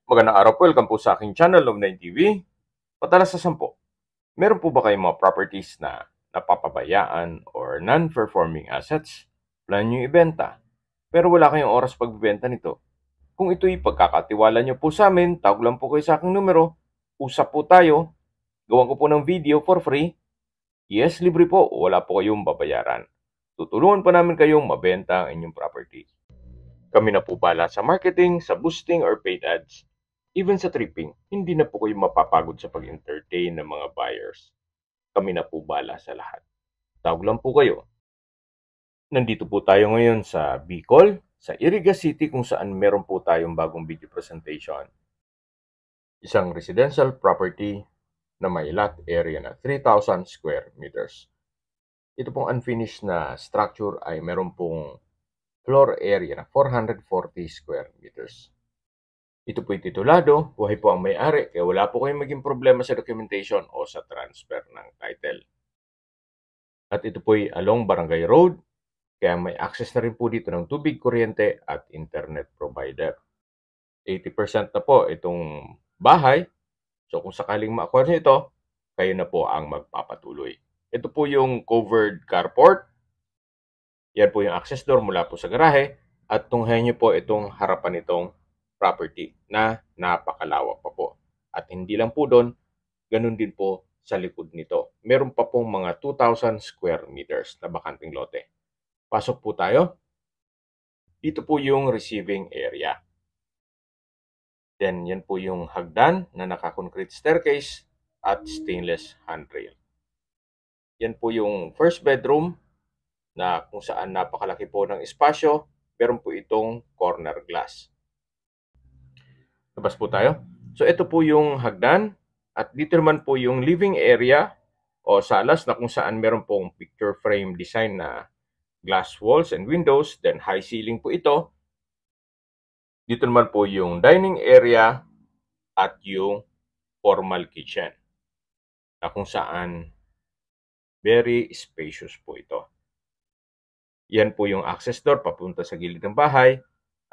Magandang araw po, welcome po sa aking channel, Log9 TV. Padalas sa 10, meron po ba kayong mga properties na napapabayaan or non-performing assets? Plan nyo ibenta, pero wala kayong oras pagbibenta nito. Kung ito'y pagkakatiwala nyo po sa amin, tawag lang po kayo sa aking numero, usap po tayo, gawan ko po ng video for free. Yes, libre po, wala po kayong babayaran. Tutulungan pa namin kayong mabenta ang inyong property. Kami na po bala sa marketing, sa boosting or paid ads. Even sa tripping, hindi na po kayo mapapagod sa pag-entertain ng mga buyers. Kami na po bala sa lahat. Tawag lang po kayo. Nandito po tayo ngayon sa Bicol, sa Iriga City kung saan meron po tayong bagong video presentation. Isang residential property na may lot area na 3,000 square meters. Ito pong unfinished na structure ay meron pong floor area na 440 square meters. Ito po'y titulado, buhay po ang may-ari, kaya wala po kayong maging problema sa documentation o sa transfer ng title. At ito po'y along Barangay Road, kaya may access na rin po dito ng tubig, kuryente at internet provider. 80% na po itong bahay, so kung sakaling ma-acquire nyo ito, kayo na po ang magpapatuloy. Ito po yung covered carport. Yan po yung access door mula po sa garahe at tunghayan nyo po itong harapan nitong property na napakalawak pa po. At hindi lang po doon, ganun din po sa likod nito. Meron pa pong mga 2,000 square meters na bakanting lote. Pasok po tayo. Dito po yung receiving area. Then yan po yung hagdan na naka-concrete staircase at stainless handrail. Yan po yung first bedroom na kung saan napakalaki po ng espasyo, meron po itong corner glass. Labas po tayo. So ito po yung hagdan at dito naman po yung living area o salas na kung saan meron pong picture frame design na glass walls and windows, then high ceiling po ito. Dito naman po yung dining area at yung formal kitchen na kung saan very spacious po ito. Yan po yung access door papunta sa gilid ng bahay.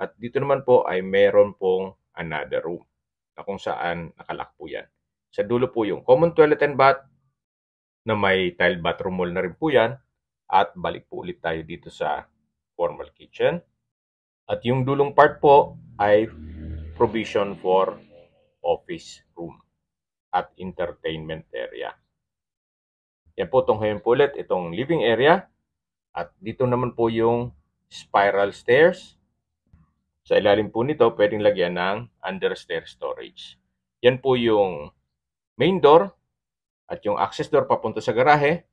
At dito naman po ay meron pong another room na kung saan nakalock po yan. Sa dulo po yung common toilet and bath na may tile bathroom wall na rin po yan. At balik po ulit tayo dito sa formal kitchen. At yung dulong part po ay provision for office room at entertainment area. Yan po, tunghayin po ulit itong living area. At dito naman po yung spiral stairs. Sa ilalim po nito, pwedeng lagyan ng understair storage. Yan po yung main door at yung access door papunta sa garahe.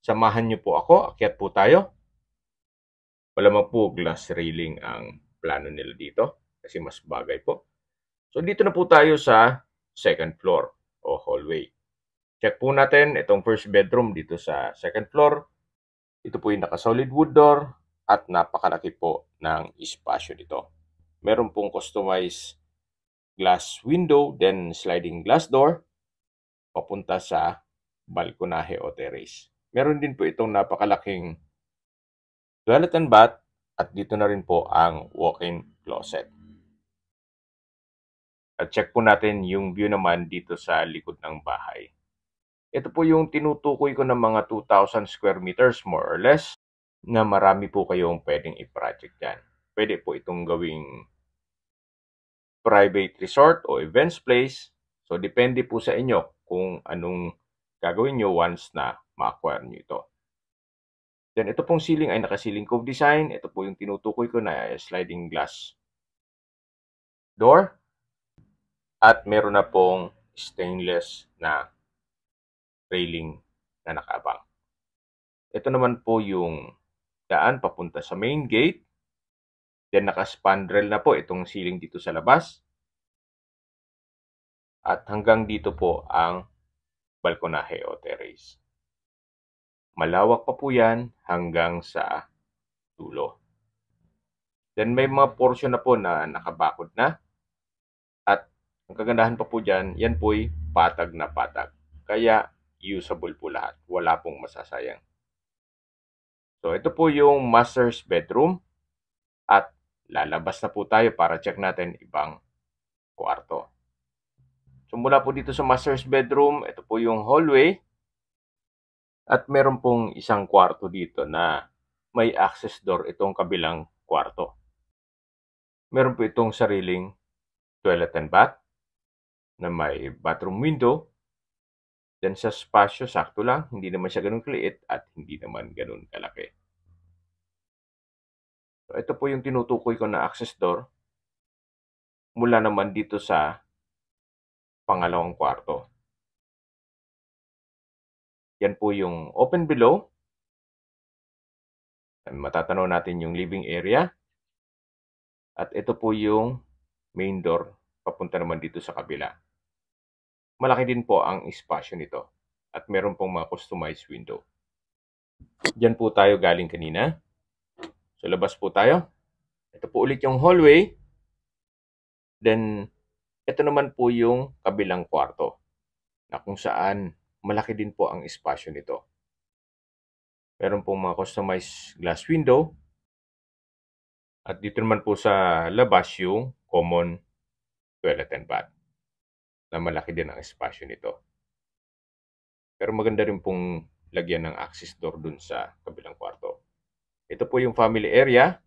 Samahan nyo po ako, akyat po tayo. Wala man po glass railing ang plano nila dito kasi mas bagay po. So dito na po tayo sa second floor o hallway. Check po natin itong first bedroom dito sa second floor. Ito po yung naka-solid wood door at napakalaki po ng espasyo dito. Meron pong customized glass window, then sliding glass door papunta sa balkonahe o terrace. Meron din po itong napakalaking toilet and bath at dito na rin po ang walk-in closet. At check po natin yung view naman dito sa likod ng bahay. Ito po yung tinutukoy ko ng mga 2,000 square meters more or less na marami po kayong pwedeng i-project yan. Pwede po itong gawing private resort o events place. So, depende po sa inyo kung anong gagawin nyo once na ma-acquire nyo ito. Then, ito pong ceiling ay naka-ceiling cove design. Ito po yung tinutukoy ko na sliding glass door. At meron na pong stainless na railing na nakaabang. Ito naman po yung daan papunta sa main gate. Then naka-spandrel na po itong ceiling dito sa labas. At hanggang dito po ang balkonahe o terrace. Malawak pa po yan hanggang sa dulo. Then may mga portion na po na nakabakod na. At ang kagandahan pa po dyan, yan po'y patag na patag. Kaya usable po lahat. Wala pong masasayang. So, ito po yung master's bedroom. At lalabas na po tayo para check natin ibang kwarto. So mula po dito sa master's bedroom, ito po yung hallway. At meron pong isang kwarto dito na may access door itong kabilang kwarto. Meron po itong sariling toilet and bath na may bathroom window. Then sa spasyo, sakto lang. Hindi naman siya ganun kaliit at hindi naman ganun kalaki. So ito po yung tinutukoy ko na access door mula naman dito sa pangalawang kwarto. Yan po yung open below. Matatanaw natin yung living area. At ito po yung main door papunta naman dito sa kabila. Malaki din po ang espasyo nito. At meron pong mga customized window. Diyan po tayo galing kanina. So labas po tayo. Ito po ulit yung hallway. Then ito naman po yung kabilang kwarto na kung saan malaki din po ang espasyo nito. Meron pong mga customized glass window. At dito naman po sa labas yung common toilet and bath na malaki din ang espasyo nito. Pero maganda rin pong lagyan ng access door dun sa kabilang kwarto. Ito po yung family area.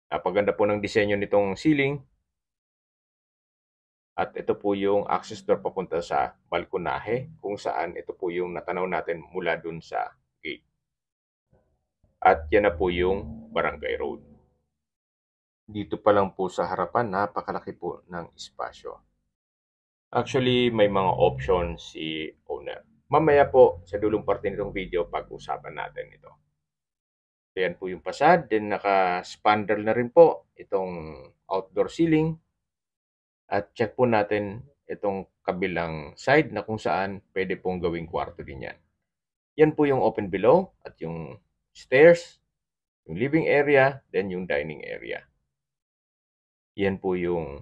Napaganda po ng disenyo nitong ceiling. At ito po yung access door papunta sa balkonahe kung saan ito po yung natanaw natin mula dun sa gate. At yan na po yung barangay road. Dito pa lang po sa harapan, napakalaki po ng espasyo. Actually, may mga options si owner. Mamaya po, sa dulong parte nitong video, pag-usapan natin ito. So, yan po yung facade. Then, naka-spandrel na rin po itong outdoor ceiling. At check po natin itong kabilang side na kung saan pwede pong gawing kwarto din yan. Yan po yung open below at yung stairs, yung living area, then yung dining area. Yan po yung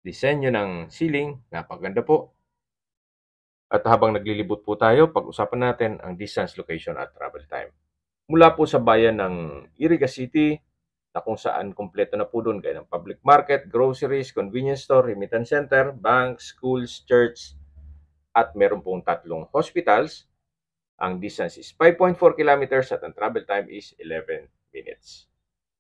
disenyo ng ceiling. Napaganda po. At habang naglilibot po tayo, pag-usapan natin ang distance, location at travel time. Mula po sa bayan ng Iriga City, na kung saan kumpleto na po doon gaya ng public market, groceries, convenience store, remittance center, banks, schools, church, at meron pong 3 hospitals. Ang distance is 5.4 kilometers at ang travel time is 11 minutes.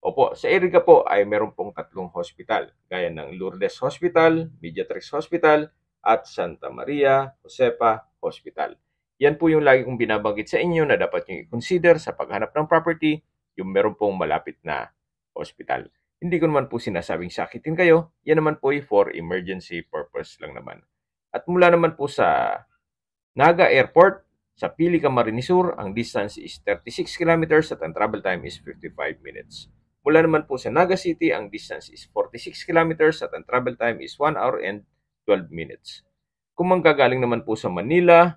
Opo, sa Iriga po ay meron pong 3 hospital, gaya ng Lourdes Hospital, Mediatrix Hospital, at Santa Maria Josepa Hospital. Yan po yung lagi kong binabanggit sa inyo na dapat nyo i-consider sa paghanap ng property, yung meron pong malapit na hospital. Hindi ko naman po sinasabing sakitin kayo, yan naman po ay for emergency purpose lang naman. At mula naman po sa Naga Airport, sa Pili, Camarines Sur, ang distance is 36 kilometers at ang travel time is 55 minutes. Mula naman po sa Naga City, ang distance is 46 kilometers at ang travel time is 1 hour and 12 minutes. Kung manggagaling naman po sa Manila,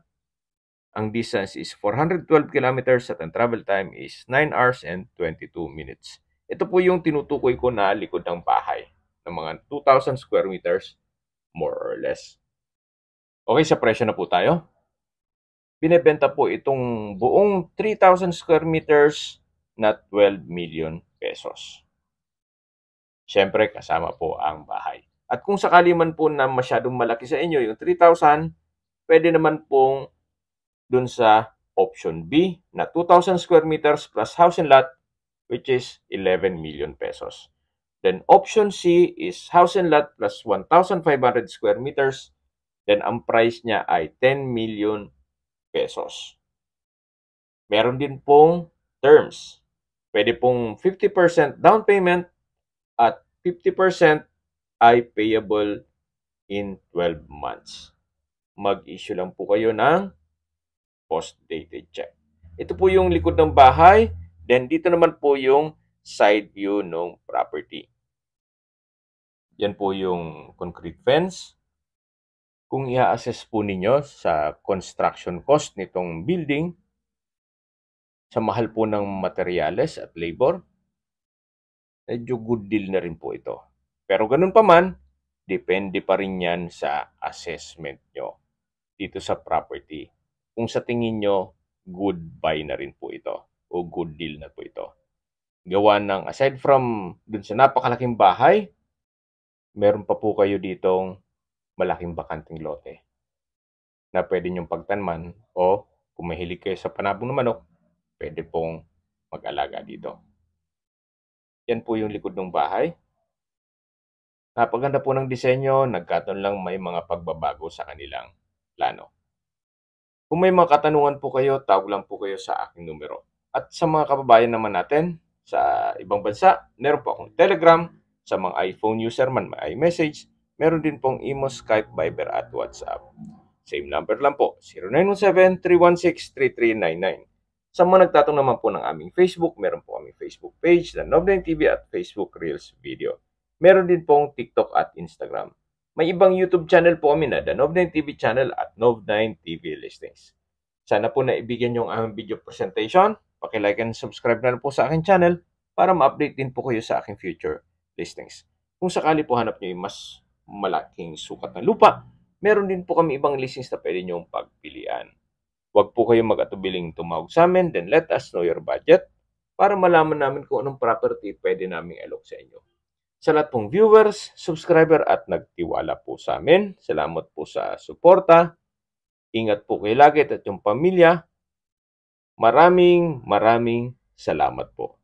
ang distance is 412 kilometers at ang travel time is 9 hours and 22 minutes. Ito po yung tinutukoy ko na likod ng bahay ng mga 2,000 square meters more or less. Okay, sa presyo na po tayo. Binebenta po itong buong 3,000 square meters na 12 million pesos. Siyempre, kasama po ang bahay. At kung sakali man po na masyadong malaki sa inyo yung 3,000, pwede naman pong dun sa option B na 2,000 square meters plus house and lot, which is 11 million pesos. Then option C is house and lot plus 1,500 square meters. Then ang price niya ay 10 million pesos. Meron din pong terms. Pwede pong 50% down payment at 50% ay payable in 12 months. Mag-issue lang po kayo ng post-dated check. Ito po yung likod ng bahay. Then dito naman po yung side view ng property. Yan po yung concrete fence. Kung i-assess po ninyo sa construction cost nitong building, sa mahal po ng materyales at labor, medyo good deal na rin po ito. Pero ganun pa man, depende pa rin yan sa assessment nyo dito sa property. Kung sa tingin nyo, good buy na rin po ito o good deal na po ito. Gawa ng, aside from dun sa napakalaking bahay, meron pa po kayo ditong malaking bakanting lote na pwede niyong pagtanman o kung mahilig kayo sa panabong ng manok, pwede pong mag-alaga dito. Yan po yung likod ng bahay. Napaganda po ng disenyo, nagkataon lang may mga pagbabago sa kanilang plano. Kung may mga katanungan po kayo, tawag lang po kayo sa aking numero. At sa mga kababayan naman natin sa ibang bansa, meron po akong Telegram. Sa mga iPhone user man, may iMessage. Meron din pong Imo, Skype, Viber at WhatsApp. Same number lang po, 0917-316-3399. Sa mga nagtatanong naman po ng aming Facebook, meron po aming Facebook page na Nov9 TV at Facebook Reels Video. Meron din pong TikTok at Instagram. May ibang YouTube channel po kami na The Nov9 TV channel at Nov9 TV Listings. Sana po naibigyan nyo ang aming video presentation. Paki-like and subscribe na po sa aking channel para ma-update din po kayo sa aking future listings. Kung sakali po hanap nyo yung mas malaking sukat na lupa, meron din po kami ibang listings na pwede nyong pagpilian. Huwag po kayong mag-atubiling tumawag sa amin, then let us know your budget para malaman namin kung anong property pwede namin alok sa inyo. Sa lahat pong viewers, subscriber at nagtiwala po sa amin, salamat po sa suporta. Ingat po kayo lagi at yung pamilya. Maraming salamat po.